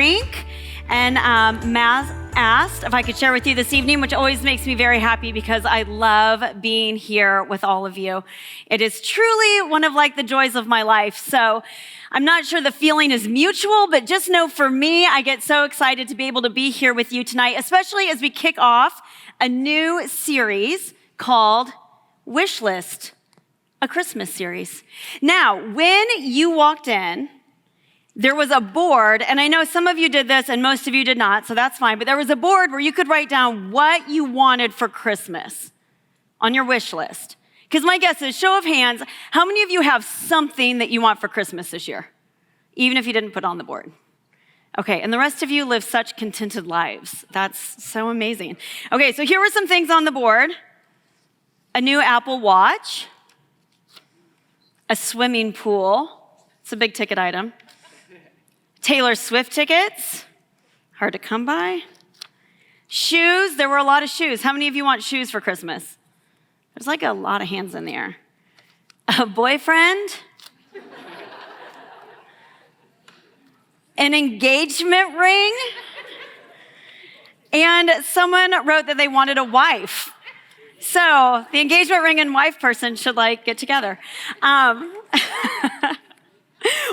Brink, and Maz asked if I could share with you this evening, which always makes me very happy because I love being here with all of you. It is truly one of the joys of my life. So I'm not sure the feeling is mutual, but just know for me, I get so excited to be able to be here with you tonight, especially as we kick off a new series called Wishlist, a Christmas series. Now, when you walked in, there was a board, and I know some of you did this and most of you did not, so that's fine, but there was a board where you could write down what you wanted for Christmas on your wish list. Because my guess is, show of hands, how many of you have something that you want for Christmas this year, even if you didn't put it on the board? Okay, and the rest of you live such contented lives. That's so amazing. Okay, so here were some things on the board. A new Apple Watch, a swimming pool, it's a big ticket item. Taylor Swift tickets, hard to come by. Shoes, there were a lot of shoes. How many of you want shoes for Christmas? There's a lot of hands in the air. A boyfriend, an engagement ring, and someone wrote that they wanted a wife. So the engagement ring and wife person should get together.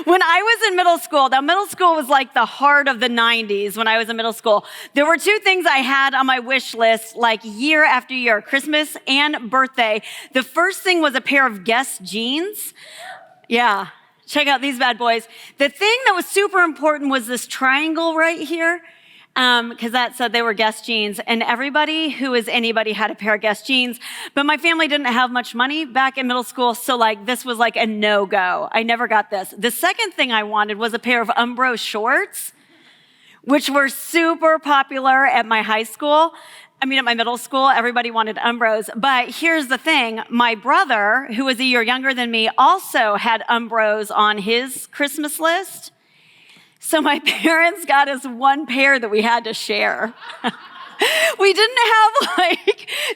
When I was in middle school, now middle school was the heart of the 90s when I was in middle school. There were two things I had on my wish list year after year, Christmas and birthday. The first thing was a pair of Guess jeans. Yeah, check out these bad boys. The thing that was super important was this triangle right here. Because that said they were Guess jeans, and everybody who is anybody had a pair of Guess jeans, but my family didn't have much money back in middle school, so this was a no-go. I never got this. The second thing I wanted was a pair of Umbro shorts, which were super popular at my high school. At my middle school, everybody wanted Umbros, but here's the thing. My brother, who was a year younger than me, also had Umbros on his Christmas list. So my parents got us one pair that we had to share. We didn't have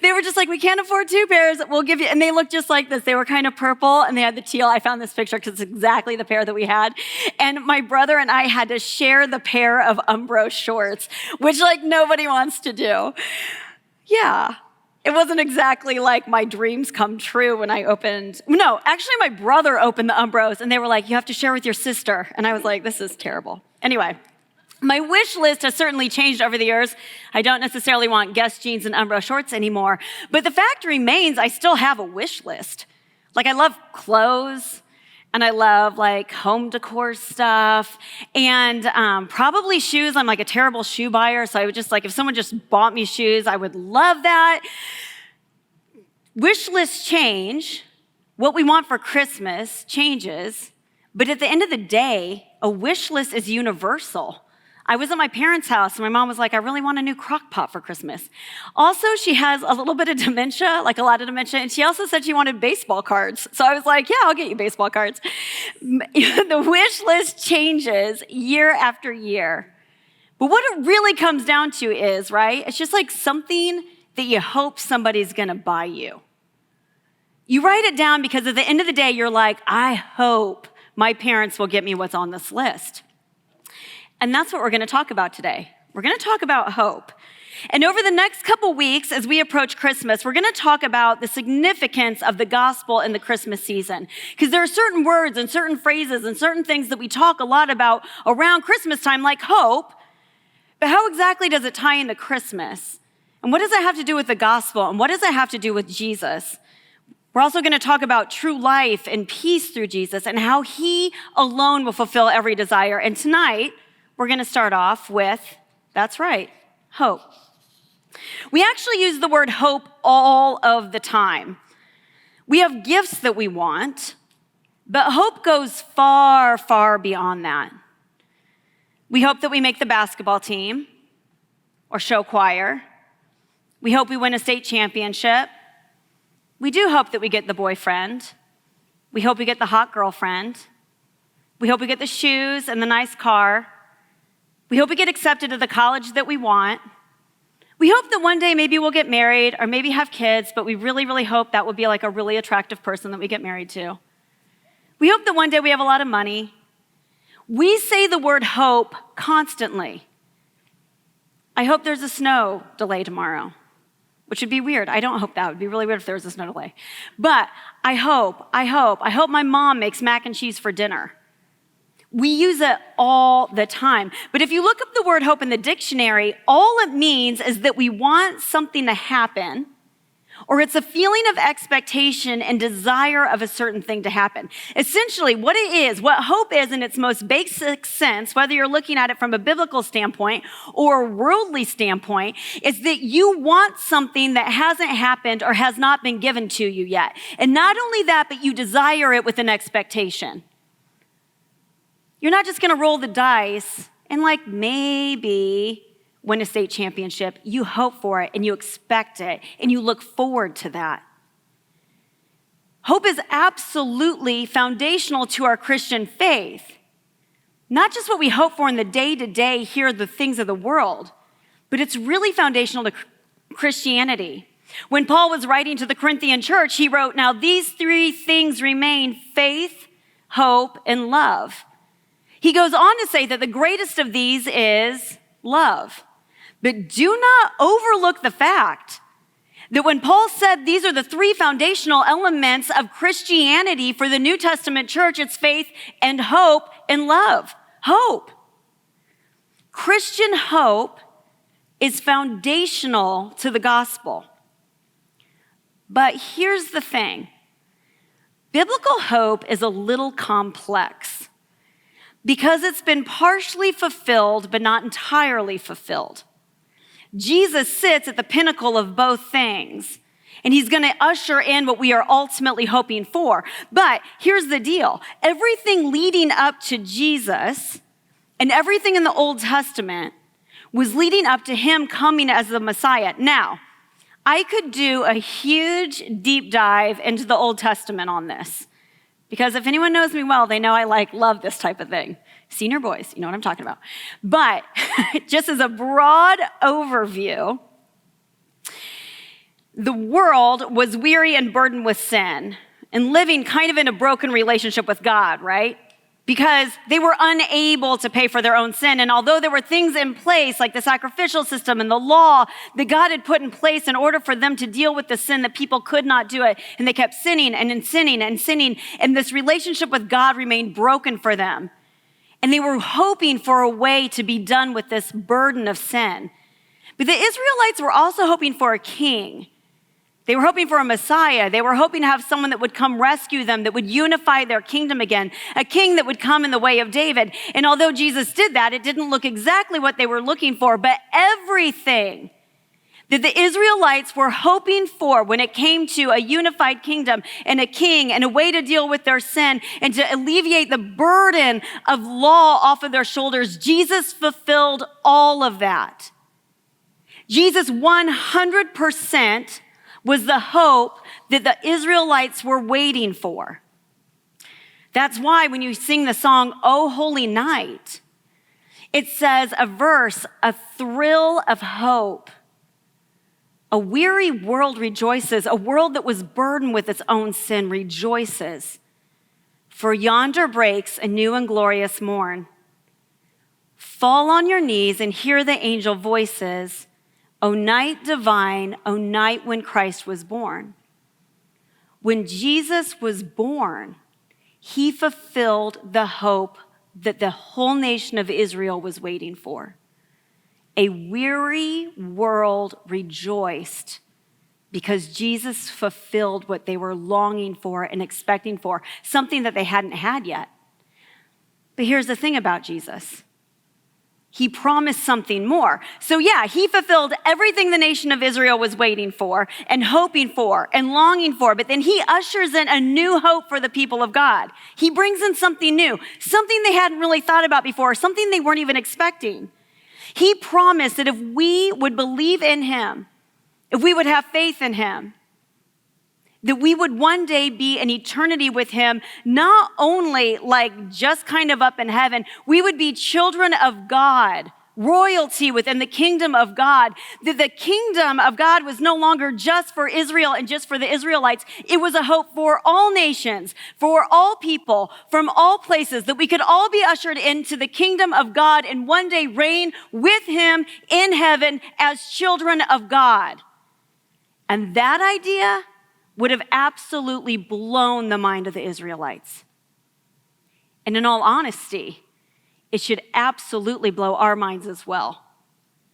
they were just we can't afford two pairs, we'll give you, and they looked just like this. They were kind of purple and they had the teal. I found this picture because it's exactly the pair that we had. And my brother and I had to share the pair of Umbro shorts, which nobody wants to do. Yeah. It wasn't exactly my dreams come true when I opened. No, actually my brother opened the Umbros and they were you have to share with your sister. And I was this is terrible. Anyway, my wish list has certainly changed over the years. I don't necessarily want Guess jeans and Umbro shorts anymore. But the fact remains, I still have a wish list. I love clothes and I love home decor stuff and probably shoes. I'm a terrible shoe buyer, so I would just if someone just bought me shoes, I would love that. Wish lists change. What we want for Christmas changes, but at the end of the day, a wish list is universal. I was at my parents' house and my mom was I really want a new crock pot for Christmas. Also, she has a little bit of dementia, a lot of dementia, and she also said she wanted baseball cards. So I was yeah, I'll get you baseball cards. The wish list changes year after year. But what it really comes down to is, it's just something that you hope somebody's gonna buy you. You write it down because at the end of the day, you're I hope my parents will get me what's on this list. And that's what we're going to talk about today. We're going to talk about hope. And over the next couple weeks, as we approach Christmas, we're going to talk about the significance of the gospel in the Christmas season. Because there are certain words and certain phrases and certain things that we talk a lot about around Christmas time, like hope. But how exactly does it tie into Christmas? And what does it have to do with the gospel? And what does it have to do with Jesus? We're also going to talk about true life and peace through Jesus and how he alone will fulfill every desire. And tonight, we're going to start off with, that's right, hope. We actually use the word hope all of the time. We have gifts that we want, but hope goes far, far beyond that. We hope that we make the basketball team or show choir. We hope we win a state championship. We do hope that we get the boyfriend. We hope we get the hot girlfriend. We hope we get the shoes and the nice car. We hope we get accepted to the college that we want. We hope that one day maybe we'll get married or maybe have kids, but we really, really hope that would be a really attractive person that we get married to. We hope that one day we have a lot of money. We say the word hope constantly. I hope there's a snow delay tomorrow, which would be weird. I don't hope that. It would be really weird if there was a snow delay. But I hope my mom makes mac and cheese for dinner. We use it all the time. But if you look up the word hope in the dictionary, all it means is that we want something to happen, or it's a feeling of expectation and desire of a certain thing to happen. Essentially, what hope is in its most basic sense, whether you're looking at it from a biblical standpoint or a worldly standpoint, is that you want something that hasn't happened or has not been given to you yet. And not only that, but you desire it with an expectation. You're not just going to roll the dice and maybe win a state championship. You hope for it and you expect it and you look forward to that. Hope is absolutely foundational to our Christian faith. Not just what we hope for in the day-to-day, here, the things of the world, but it's really foundational to Christianity. When Paul was writing to the Corinthian church, he wrote, "Now these three things remain: faith, hope, and love." He goes on to say that the greatest of these is love. But do not overlook the fact that when Paul said these are the three foundational elements of Christianity for the New Testament church, it's faith and hope and love. Hope. Christian hope is foundational to the gospel. But here's the thing. Biblical hope is a little complex, because it's been partially fulfilled, but not entirely fulfilled. Jesus sits at the pinnacle of both things, and he's going to usher in what we are ultimately hoping for. But here's the deal. Everything leading up to Jesus and everything in the Old Testament was leading up to him coming as the Messiah. Now, I could do a huge deep dive into the Old Testament on this, because if anyone knows me well, they know I love this type of thing. Senior boys, you know what I'm talking about. But just as a broad overview, the world was weary and burdened with sin and living kind of in a broken relationship with God, right? Because they were unable to pay for their own sin. And although there were things in place like the sacrificial system and the law that God had put in place in order for them to deal with the sin, that people could not do it. And they kept sinning and sinning and sinning. And this relationship with God remained broken for them. And they were hoping for a way to be done with this burden of sin. But the Israelites were also hoping for a king. They were hoping for a Messiah. They were hoping to have someone that would come rescue them, that would unify their kingdom again, a king that would come in the way of David. And although Jesus did that, it didn't look exactly what they were looking for, but everything that the Israelites were hoping for when it came to a unified kingdom and a king and a way to deal with their sin and to alleviate the burden of law off of their shoulders, Jesus fulfilled all of that. Jesus 100% was the hope that the Israelites were waiting for. That's why when you sing the song, "O Holy Night," it says a verse, a thrill of hope. A weary world rejoices, a world that was burdened with its own sin rejoices. For yonder breaks a new and glorious morn. Fall on your knees and hear the angel voices, O night divine, O night when Christ was born. When Jesus was born, he fulfilled the hope that the whole nation of Israel was waiting for. A weary world rejoiced because Jesus fulfilled what they were longing for and expecting for, something that they hadn't had yet. But here's the thing about Jesus. He promised something more. So yeah, he fulfilled everything the nation of Israel was waiting for and hoping for and longing for, but then he ushers in a new hope for the people of God. He brings in something new, something they hadn't really thought about before, something they weren't even expecting. He promised that if we would believe in him, if we would have faith in him, that we would one day be in eternity with him, not only just kind of up in heaven, we would be children of God royalty within the kingdom of God. That the kingdom of God was no longer just for Israel and just for the Israelites. It was a hope for all nations, for all people, from all places, that we could all be ushered into the kingdom of God and one day reign with him in heaven as children of God. And that idea would have absolutely blown the mind of the Israelites. And in all honesty, it should absolutely blow our minds as well,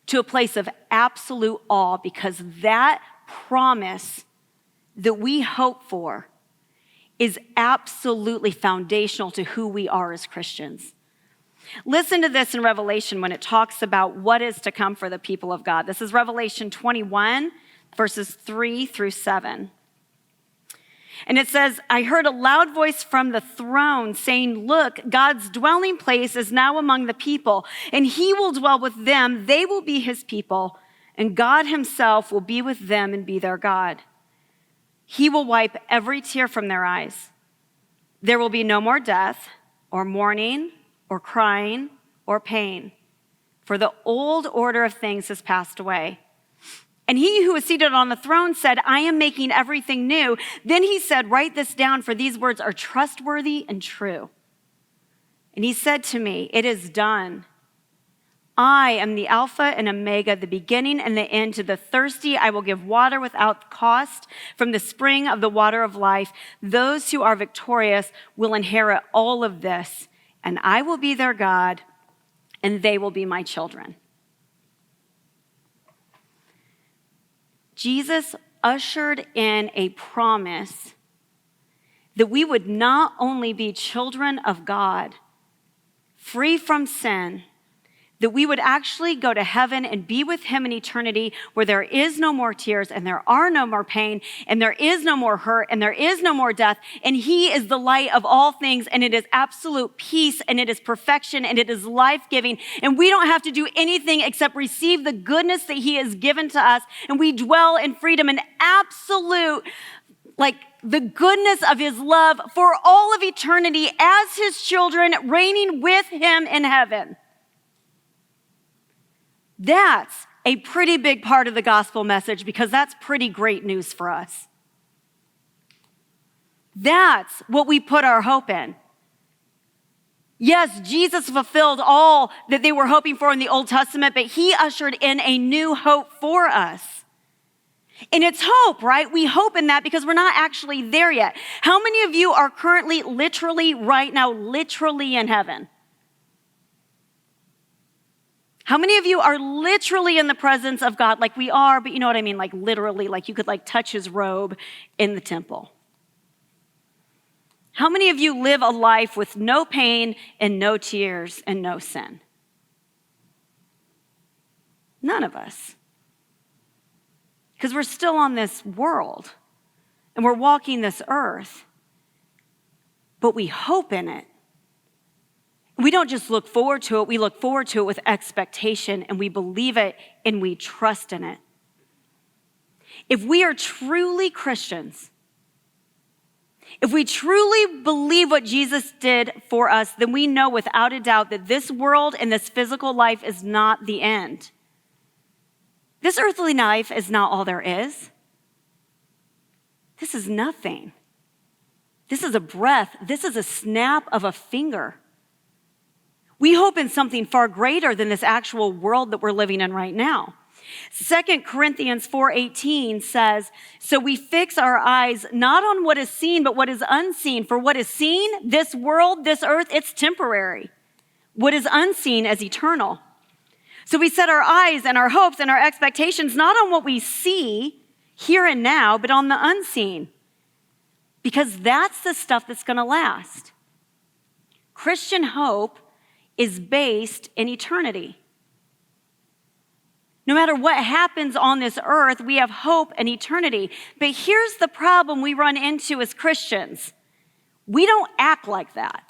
to a place of absolute awe, because that promise that we hope for is absolutely foundational to who we are as Christians. Listen to this in Revelation when it talks about what is to come for the people of God. This is Revelation 21, verses 3 through 7. And it says, I heard a loud voice from the throne saying, look, God's dwelling place is now among the people, and he will dwell with them. They will be his people, and God himself will be with them and be their God. He will wipe every tear from their eyes. There will be no more death, or mourning, or crying, or pain, for the old order of things has passed away. And he who was seated on the throne said, I am making everything new. Then he said, write this down, for these words are trustworthy and true. And he said to me, it is done. I am the Alpha and Omega, the beginning and the end. To the thirsty, I will give water without cost from the spring of the water of life. Those who are victorious will inherit all of this, and I will be their God, and they will be my children. Jesus ushered in a promise that we would not only be children of God, free from sin, that we would actually go to heaven and be with him in eternity, where there is no more tears and there are no more pain and there is no more hurt and there is no more death. And he is the light of all things, and it is absolute peace and it is perfection and it is life-giving. And we don't have to do anything except receive the goodness that he has given to us. And we dwell in freedom and absolute, the goodness of his love for all of eternity as his children, reigning with him in heaven. That's a pretty big part of the gospel message, because that's pretty great news for us. That's what we put our hope in. Yes, Jesus fulfilled all that they were hoping for in the Old Testament, but he ushered in a new hope for us. And it's hope, right? We hope in that because we're not actually there yet. How many of you are currently right now in heaven? How many of you are literally in the presence of God? Like we are, but you know what I mean? Like literally, like you could touch his robe in the temple. How many of you live a life with no pain and no tears and no sin? None of us. Because we're still on this world and we're walking this earth, but we hope in it. We don't just look forward to it, we look forward to it with expectation, and we believe it and we trust in it. If we are truly Christians, if we truly believe what Jesus did for us, then we know without a doubt that this world and this physical life is not the end. This earthly life is not all there is. This is nothing. This is a breath. This is a snap of a finger. We hope in something far greater than this actual world that we're living in right now. 2 Corinthians 4:18 says, so we fix our eyes not on what is seen, but what is unseen. For what is seen, this world, this earth, it's temporary. What is unseen is eternal. So we set our eyes and our hopes and our expectations not on what we see here and now, but on the unseen. Because that's the stuff that's going to last. Christian hope is based in eternity. No matter what happens on this earth, we have hope in eternity. But here's the problem we run into as Christians. We don't act like that.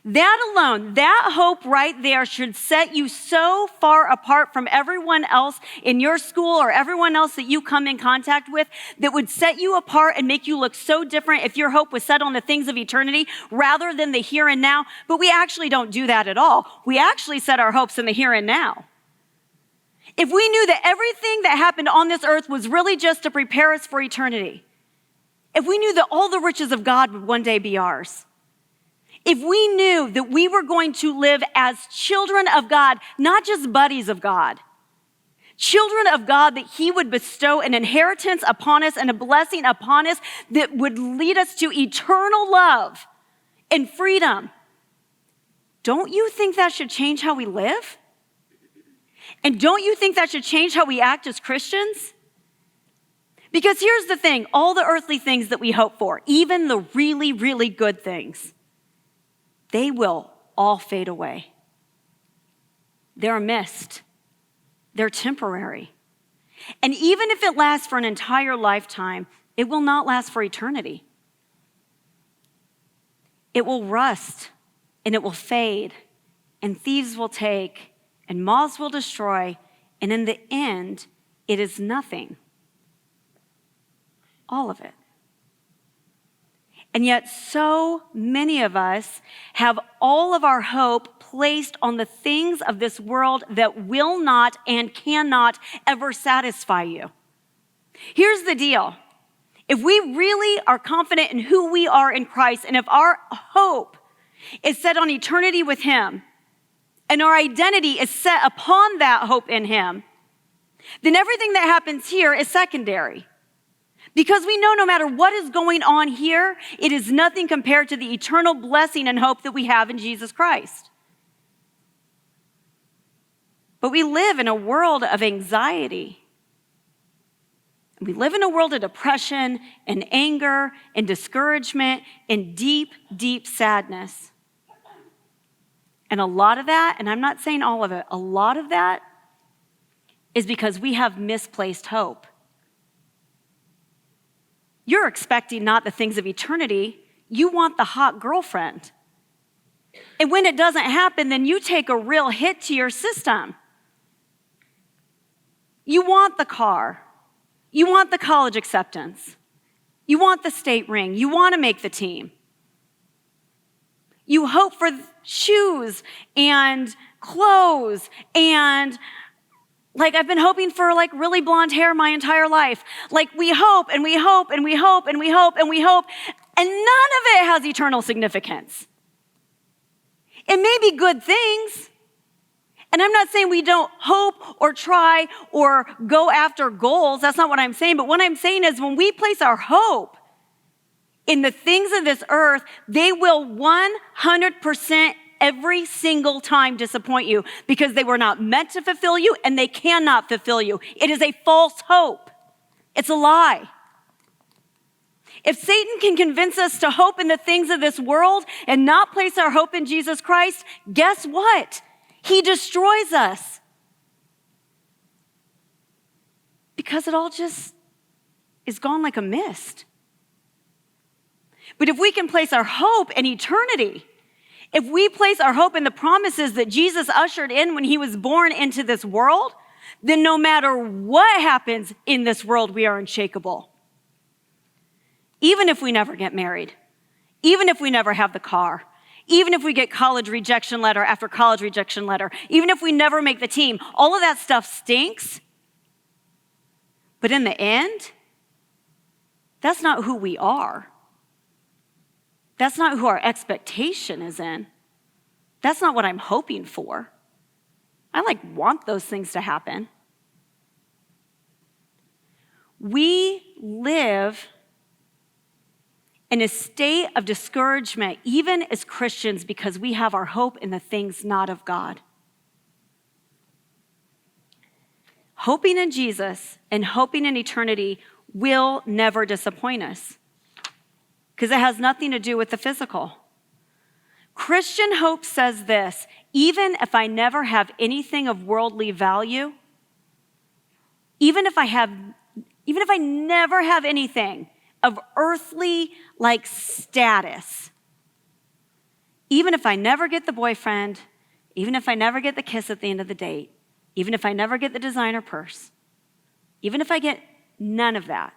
That alone, that hope right there should set you so far apart from everyone else in your school or everyone else that you come in contact with, that would set you apart and make you look so different if your hope was set on the things of eternity rather than the here and now. But we actually don't do that at all. We actually set our hopes in the here and now. If we knew that everything that happened on this earth was really just to prepare us for eternity, if we knew that all the riches of God would one day be ours, if we knew that we were going to live as children of God, not just buddies of God, children of God, that he would bestow an inheritance upon us and a blessing upon us that would lead us to eternal love and freedom, don't you think that should change how we live? And don't you think that should change how we act as Christians? Because here's the thing, all the earthly things that we hope for, even the really, really good things, they will all fade away. They're a mist. They're temporary. And even if it lasts for an entire lifetime, it will not last for eternity. It will rust, and it will fade, and thieves will take, and moths will destroy, and in the end, it is nothing. All of it. And yet so many of us have all of our hope placed on the things of this world that will not and cannot ever satisfy you. Here's the deal. If we really are confident in who we are in Christ, and if our hope is set on eternity with him, and our identity is set upon that hope in him, then everything that happens here is secondary. Because we know no matter what is going on here, it is nothing compared to the eternal blessing and hope that we have in Jesus Christ. But we live in a world of anxiety. We live in a world of depression and anger and discouragement and deep, deep sadness. And a lot of that, and I'm not saying all of it, a lot of that is because we have misplaced hope. You're expecting not the things of eternity. You want the hot girlfriend. And when it doesn't happen, then you take a real hit to your system. You want the car. You want the college acceptance. You want the state ring. You want to make the team. You hope for shoes and clothes and I've been hoping for really blonde hair my entire life. We hope and we hope and we hope and we hope and we hope, and none of it has eternal significance. It may be good things. And I'm not saying we don't hope or try or go after goals. That's not what I'm saying. But what I'm saying is when we place our hope in the things of this earth, they will 100% every single time disappoint you because they were not meant to fulfill you and they cannot fulfill you. It is a false hope. It's a lie. If Satan can convince us to hope in the things of this world and not place our hope in Jesus Christ, guess what? He destroys us. Because it all just is gone like a mist. But if we can place our hope in eternity, if we place our hope in the promises that Jesus ushered in when he was born into this world, then no matter what happens in this world, we are unshakable. Even if we never get married, even if we never have the car, even if we get college rejection letter after college rejection letter, even if we never make the team, all of that stuff stinks. But in the end, that's not who we are. That's not who our expectation is in. That's not what I'm hoping for. I want those things to happen. We live in a state of discouragement, even as Christians, because we have our hope in the things not of God. Hoping in Jesus and hoping in eternity will never disappoint us because it has nothing to do with the physical. Christian hope says this: even if I never have anything of worldly value, even if I never have anything of earthly status, Even if I never get the boyfriend, even if I never get the kiss at the end of the date, even if I never get the designer purse, even if I get none of that,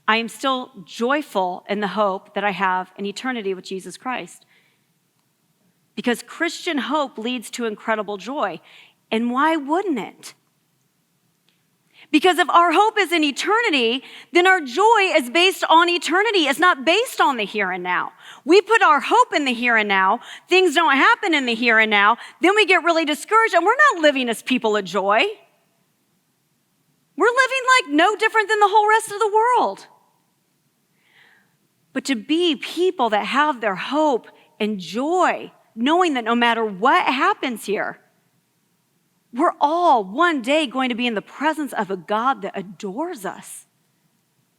I am still joyful in the hope that I have in eternity with Jesus Christ. Because Christian hope leads to incredible joy. And why wouldn't it? Because if our hope is in eternity, then our joy is based on eternity. It's not based on the here and now. We put our hope in the here and now. Things don't happen in the here and now. Then we get really discouraged, and we're not living as people of joy. We're living like no different than the whole rest of the world. But to be people that have their hope and joy, knowing that no matter what happens here, we're all one day going to be in the presence of a God that adores us.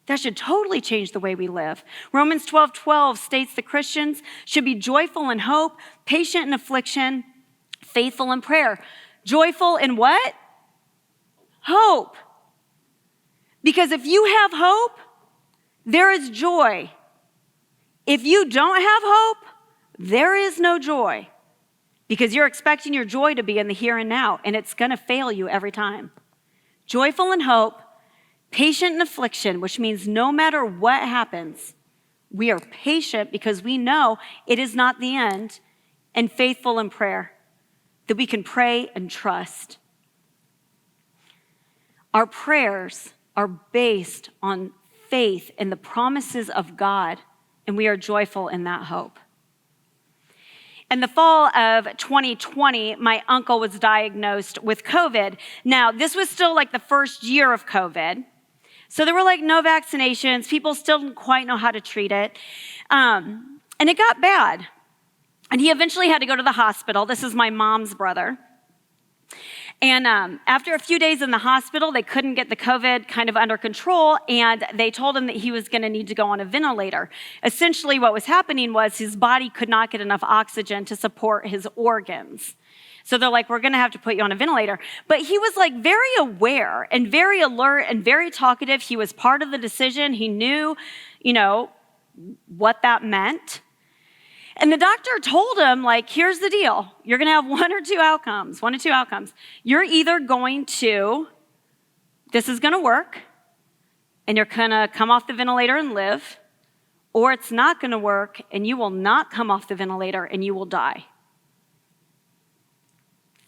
That should totally change the way we live. Romans 12:12 states that Christians should be joyful in hope, patient in affliction, faithful in prayer. Joyful in what? Hope. Because if you have hope, there is joy. If you don't have hope, there is no joy. Because you're expecting your joy to be in the here and now, and it's going to fail you every time. Joyful in hope, patient in affliction, which means no matter what happens, we are patient because we know it is not the end, and faithful in prayer, that we can pray and trust. Our prayers are based on faith in the promises of God, and we are joyful in that hope. In the fall of 2020, my uncle was diagnosed with COVID. Now, this was still like the first year of COVID. So there were like no vaccinations. People still didn't quite know how to treat it. And it got bad. And he eventually had to go to the hospital. This is my mom's brother. And after a few days in the hospital, they couldn't get the COVID kind of under control, and they told him that he was going to need to go on a ventilator. Essentially, what was happening was his body could not get enough oxygen to support his organs. So they're like, we're going to have to put you on a ventilator. But he was like very aware and very alert and very talkative. He was part of the decision. He knew, what that meant. And the doctor told him, like, here's the deal. You're going to have one of two outcomes. You're either going to, this is going to work, and you're going to come off the ventilator and live, or it's not going to work, and you will not come off the ventilator, and you will die.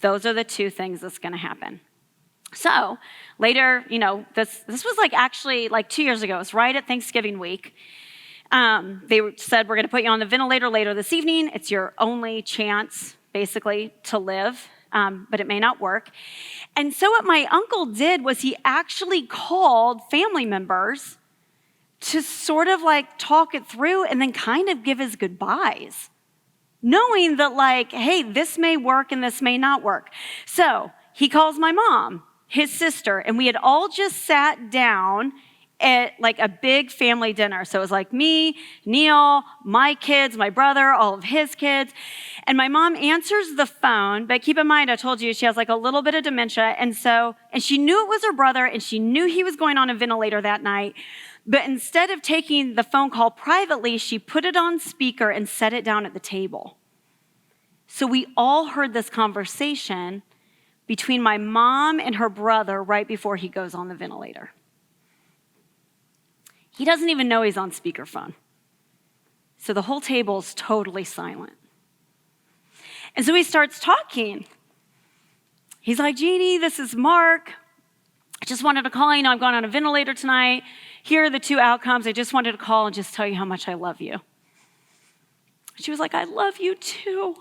Those are the two things that's going to happen. So later, this was like actually like 2 years ago. It was right at Thanksgiving week. They said, we're going to put you on the ventilator later this evening. It's your only chance, basically, to live, but it may not work. And so what my uncle did was he actually called family members to sort of like talk it through and then kind of give his goodbyes, knowing that like, hey, this may work and this may not work. So he calls my mom, his sister, and we had all just sat down at like a big family dinner. So it was like me, Neil, my kids, my brother, all of his kids. And my mom answers the phone, but keep in mind, I told you she has like a little bit of dementia. And she knew it was her brother, and she knew he was going on a ventilator that night. But instead of taking the phone call privately, she put it on speaker and set it down at the table. So we all heard this conversation between my mom and her brother right before he goes on the ventilator. He doesn't even know he's on speakerphone. So the whole table is totally silent. And so he starts talking. He's like, Jeannie, this is Mark. I just wanted to call you. I'm going on a ventilator tonight. Here are the two outcomes. I just wanted to call and just tell you how much I love you. She was like, I love you too.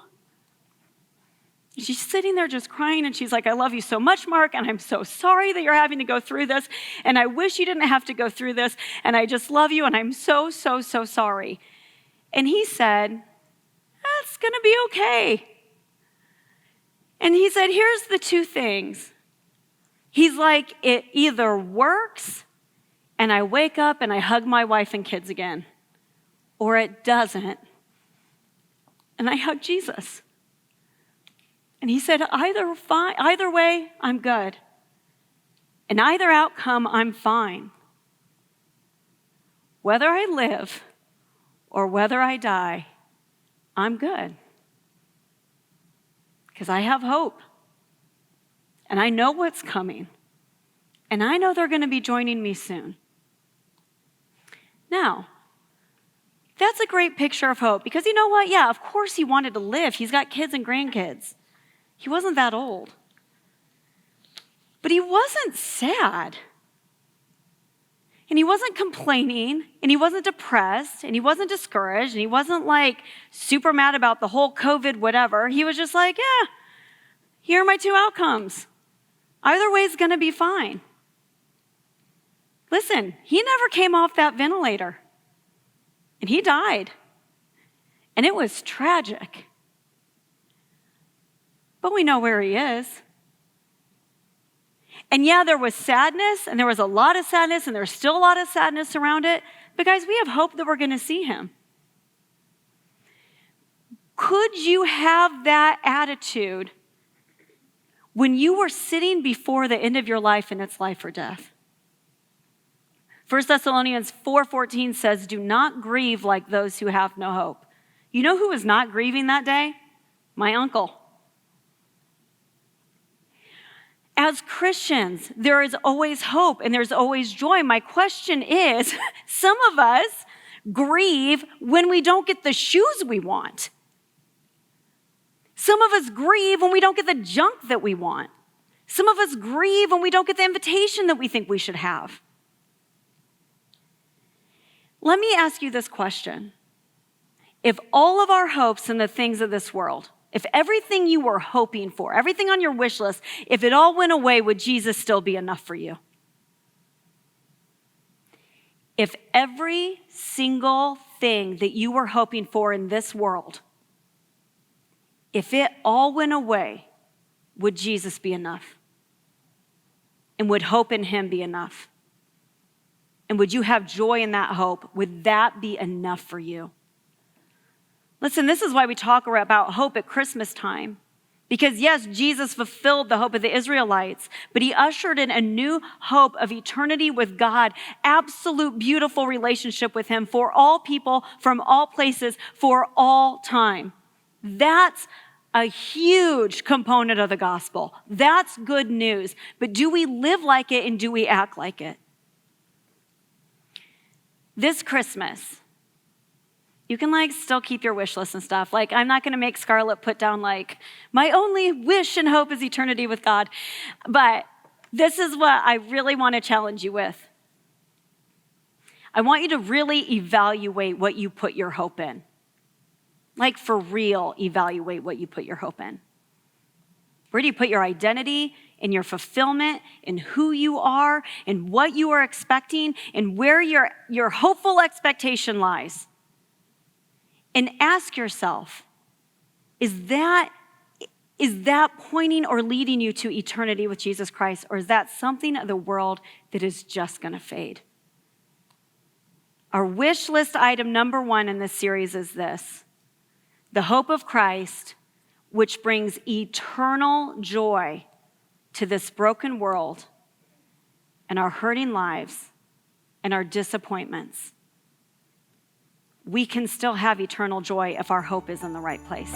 She's sitting there just crying, and she's like, I love you so much, Mark, and I'm so sorry that you're having to go through this, and I wish you didn't have to go through this, and I just love you, and I'm so, so, so sorry. And he said, that's going to be okay. And he said, here's the two things. He's like, it either works, and I wake up and I hug my wife and kids again, or it doesn't, and I hug Jesus. And he said, either way, I'm good. In either outcome, I'm fine. Whether I live or whether I die, I'm good. Because I have hope. And I know what's coming. And I know they're going to be joining me soon. Now, that's a great picture of hope. Because you know what? Yeah, of course he wanted to live. He's got kids and grandkids. He wasn't that old. But he wasn't sad. And he wasn't complaining, and he wasn't depressed, and he wasn't discouraged, and he wasn't like super mad about the whole COVID whatever. He was just like, yeah, here are my two outcomes. Either way is going to be fine. Listen, he never came off that ventilator, and he died. And it was tragic. But we know where he is. And yeah, there was sadness, and there was a lot of sadness, and there's still a lot of sadness around it. But guys, we have hope that we're going to see him. Could you have that attitude when you were sitting before the end of your life and it's life or death? 1 Thessalonians 4:14 says, do not grieve like those who have no hope. You know who was not grieving that day? My uncle. As Christians, there is always hope and there's always joy. My question is, some of us grieve when we don't get the shoes we want. Some of us grieve when we don't get the junk that we want. Some of us grieve when we don't get the invitation that we think we should have. Let me ask you this question. If all of our hopes in the things of this world, if everything you were hoping for, everything on your wish list, if it all went away, would Jesus still be enough for you? If every single thing that you were hoping for in this world, if it all went away, would Jesus be enough? And would hope in him be enough? And would you have joy in that hope? Would that be enough for you? Listen, this is why we talk about hope at Christmas time. Because yes, Jesus fulfilled the hope of the Israelites, but he ushered in a new hope of eternity with God, absolute beautiful relationship with him for all people, from all places, for all time. That's a huge component of the gospel. That's good news. But do we live like it and do we act like it? This Christmas, you can still keep your wish list and stuff. I'm not going to make Scarlett put down my only wish and hope is eternity with God. But this is what I really want to challenge you with. I want you to really evaluate what you put your hope in. For real, evaluate what you put your hope in. Where do you put your identity and your fulfillment in who you are and what you are expecting and where your hopeful expectation lies? And ask yourself, is that pointing or leading you to eternity with Jesus Christ, or is that something of the world that is just going to fade? Our wish list item number 1 in this series is this: the hope of Christ, which brings eternal joy to this broken world and our hurting lives and our disappointments. We can still have eternal joy if our hope is in the right place.